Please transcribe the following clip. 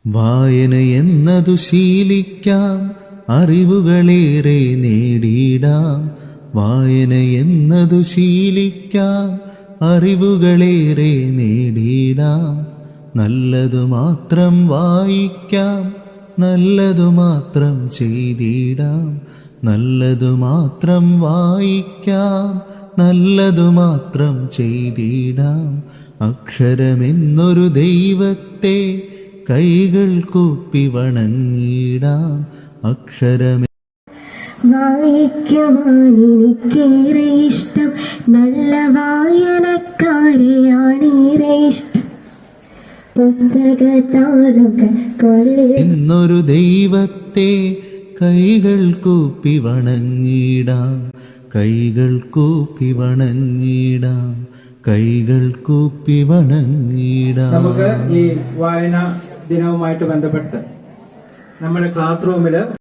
വായന എന്നതു ശീലിക്കാം, അറിവുകളേറെ നേടിയിടാം. വായന എന്നതു ശീലിക്കാം, അറിവുകളേറെ നേടിയിടാം. നല്ലതു മാത്രം വായിക്കാം, നല്ലതു മാത്രം ചെയ്തിടാം. നല്ലതു മാത്രം വായിക്കാം, നല്ലതു മാത്രം ചെയ്തിടാം. അക്ഷരമെന്നൊരു ദൈവത്തെ കൈകൾ കൂപ്പി വണങ്ങിടാം. അക്ഷരമേ വായിക്കുവാൻ എനിക്കേറെ ഇഷ്ടം, നല്ല വായനക്കാരെയാണേറെ ഇഷ്ടം. പുസ്തകത്താളുകൾ എന്നൊരു ദൈവത്തെ കൈകൾ കൂപ്പി വണങ്ങിടാം. കൈകൾ കൂപ്പി വണങ്ങിടാം. കൈകൾ കൂപ്പി വണങ്ങിടാം. നമുക്ക് ഈ വായന ദിനവുമായിട്ട് ബന്ധപ്പെട്ട് നമ്മുടെ ക്ലാസ് റൂമിൽ